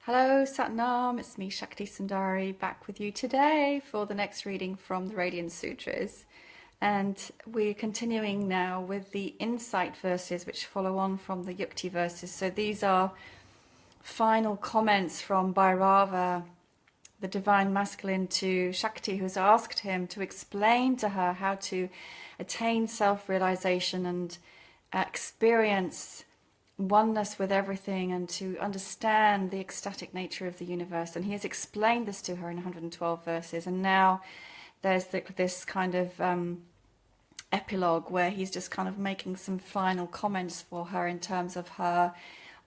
Hello Satnam, it's me Shakti Sundari back with you today for the next reading from the Radiance Sutras. And we're continuing now with the insight verses which follow on from the Yukti verses. So these are final comments from Bhairava, the divine masculine, to Shakti, who's asked him to explain to her how to attain self-realization and experience oneness with everything and to understand the ecstatic nature of the universe. And he has explained this to her in 112 verses. And now there's this kind of epilogue where he's just kind of making some final comments for her in terms of her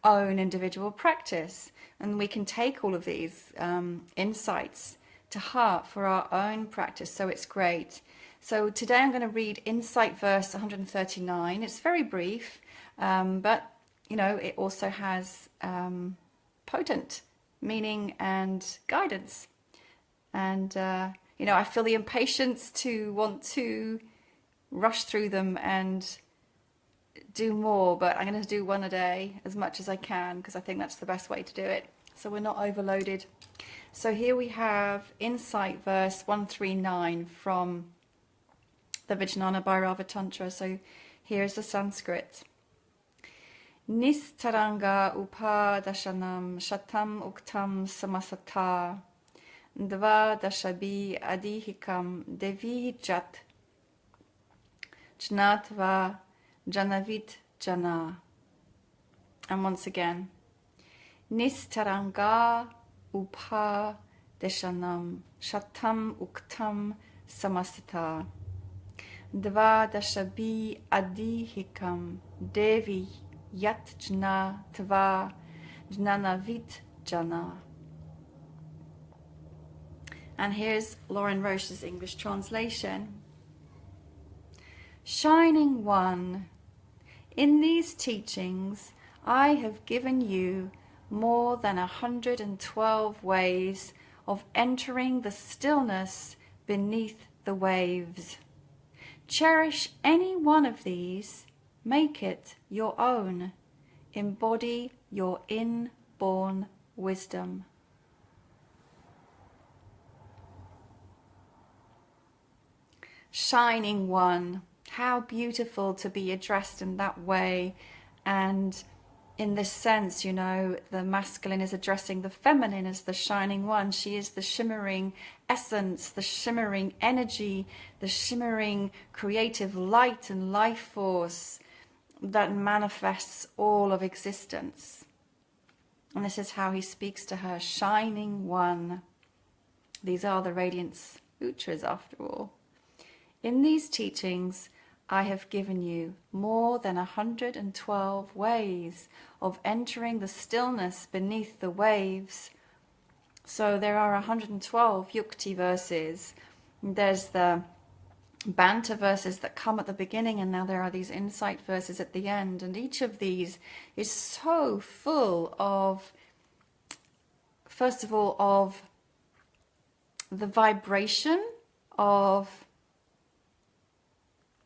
own individual practice. And we can take all of these insights to heart for our own practice. So it's great. So today I'm going to read Insight verse 139. It's very brief, but you know, it also has potent meaning and guidance. And, you know, I feel the impatience to want to rush through them and do more, but I'm going to do one a day as much as I can because I think that's the best way to do it. So we're not overloaded. So here we have Insight verse 139 from the Vijnana Bhairava Tantra. So here's the Sanskrit. Nistaranga upadashanam shatam uktam samasata dva dashabi adihikam devi jat jnatva janavit jana. And once again, Nistaranga upadashanam shatam uktam samasata dva dashabi adihikam devi Yat jna tva jnanavit jana. And here's Lauren Roche's English translation. Shining One, in these teachings I have given you more than 112 ways of entering the stillness beneath the waves. Cherish any one of these. Make it your own. Embody your inborn wisdom. Shining One. How beautiful to be addressed in that way. And in this sense, you know, the masculine is addressing the feminine as the shining one. She is the shimmering essence, the shimmering energy, the shimmering creative light and life force that manifests all of existence. And this is how he speaks to her, Shining One. These are the Radiance Sutras after all. In these teachings, I have given you more than 112 ways of entering the stillness beneath the waves. So there are 112 Yukti verses. There's the banter verses that come at the beginning, and now there are these insight verses at the end, and each of these is so full of, first of all, of the vibration of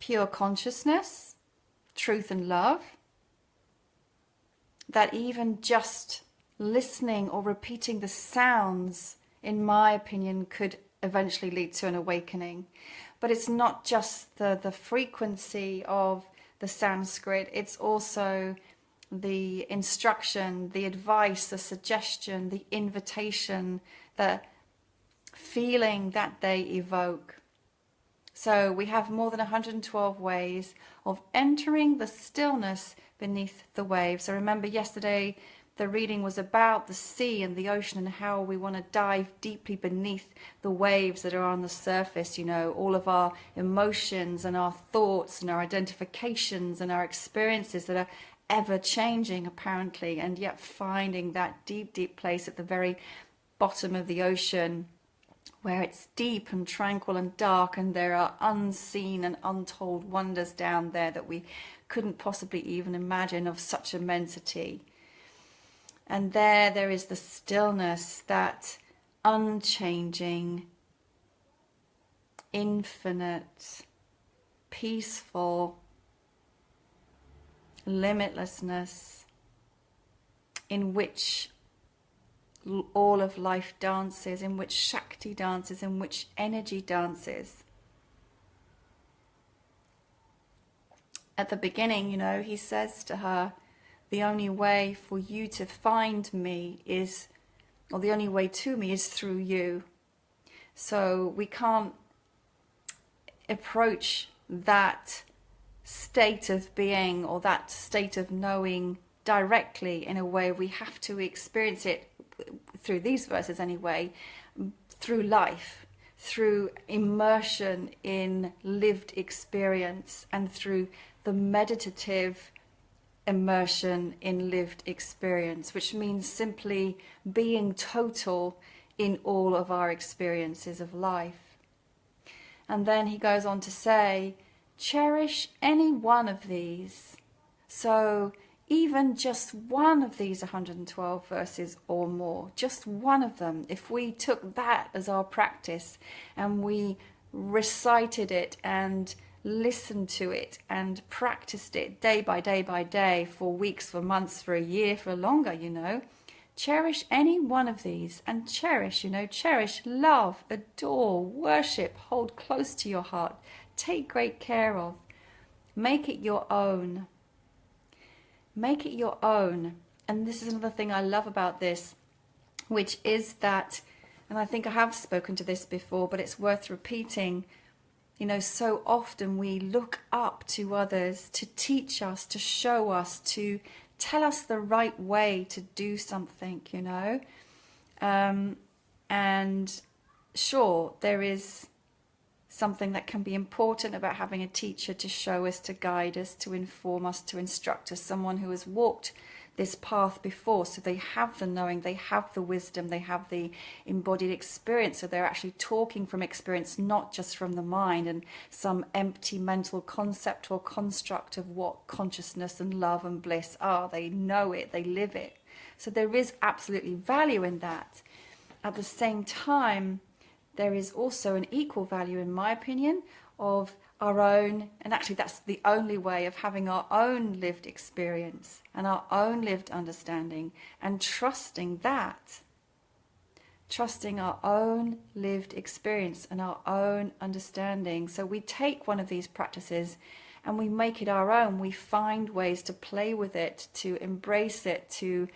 pure consciousness, truth and love, that even just listening or repeating the sounds, in my opinion, could eventually lead to an awakening. But it's not just the frequency of the Sanskrit, it's also the instruction, the advice, the suggestion, the invitation, the feeling that they evoke. So we have more than 112 ways of entering the stillness beneath the waves. So remember yesterday, the reading was about the sea and the ocean and how we want to dive deeply beneath the waves that are on the surface, you know, all of our emotions and our thoughts and our identifications and our experiences that are ever changing apparently, and yet finding that deep, deep place at the very bottom of the ocean where it's deep and tranquil and dark, and there are unseen and untold wonders down there that we couldn't possibly even imagine, of such immensity. And there is the stillness, that unchanging, infinite, peaceful limitlessness in which all of life dances, in which Shakti dances, in which energy dances. At the beginning, he says to her, the only way for you to find me is, or the only way to me is through you. So we can't approach that state of being or that state of knowing directly in a way. We have to experience it through these verses anyway, through life, through immersion in lived experience, and through the meditative immersion in lived experience, which means simply being total in all of our experiences of life. And then he goes on to say, cherish any one of these. So even just one of these 112 verses or more, just one of them, if we took that as our practice and we recited it and listened to it and practiced it day by day by day for weeks, for months, for a year, for longer, cherish any one of these, and cherish, love, adore, worship, hold close to your heart, take great care of, make it your own. Make it your own. And this is another thing I love about this, which is that, and I think I have spoken to this before, but it's worth repeating, so often we look up to others to teach us, to show us, to tell us the right way to do something, and sure, there is something that can be important about having a teacher to show us, to guide us, to inform us, to instruct us, someone who has walked this path before, so they have the knowing, they have the wisdom, they have the embodied experience, so they're actually talking from experience, not just from the mind and some empty mental concept or construct of what consciousness and love and bliss are. They know it, they live it. So there is absolutely value in that. At the same time, there is also an equal value, in my opinion, of our own, and actually that's the only way of having our own lived experience and our own lived understanding, and trusting that. Trusting our own lived experience and our own understanding. So we take one of these practices and we make it our own. We find ways to play with it, to embrace it, to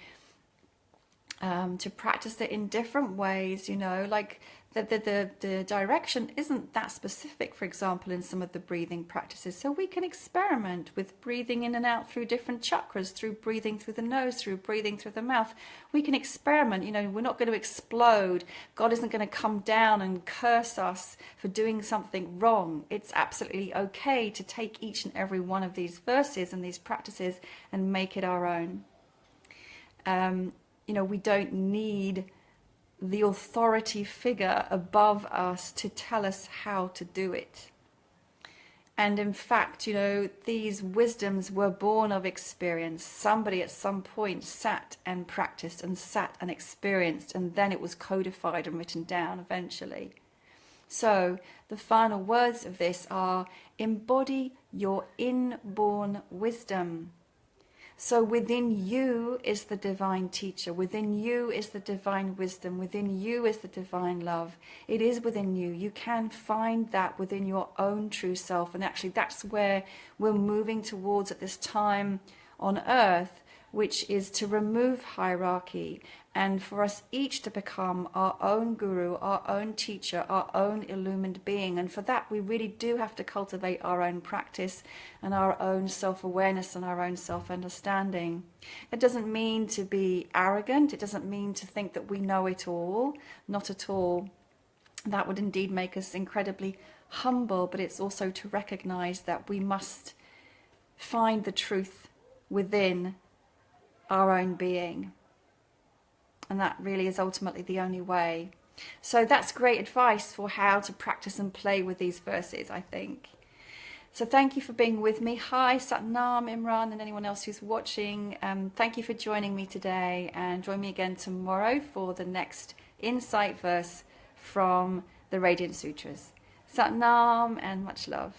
practice it in different ways, like the direction isn't that specific, for example, in some of the breathing practices. So we can experiment with breathing in and out through different chakras, through breathing through the nose, through breathing through the mouth. We can experiment, we're not going to explode. God isn't going to come down and curse us for doing something wrong. It's absolutely okay to take each and every one of these verses and these practices and make it our own. We don't need the authority figure above us to tell us how to do it. And in fact, these wisdoms were born of experience. Somebody at some point sat and practiced and sat and experienced, and then it was codified and written down eventually. So the final words of this are, embody your inborn wisdom. So within you is the divine teacher, within you is the divine wisdom, within you is the divine love. It is within you. You can find that within your own true self. And actually that's where we're moving towards at this time on earth, which is to remove hierarchy and for us each to become our own guru, our own teacher, our own illumined being. And for that, we really do have to cultivate our own practice and our own self-awareness and our own self-understanding. It doesn't mean to be arrogant. It doesn't mean to think that we know it all. Not at all. That would indeed make us incredibly humble, but it's also to recognize that we must find the truth within our own being. And that really is ultimately the only way. So that's great advice for how to practice and play with these verses, I think. So thank you for being with me. Hi, Satnam, Imran, and anyone else who's watching. Thank you for joining me today, and join me again tomorrow for the next insight verse from the Radiance Sutras. Satnam and much love.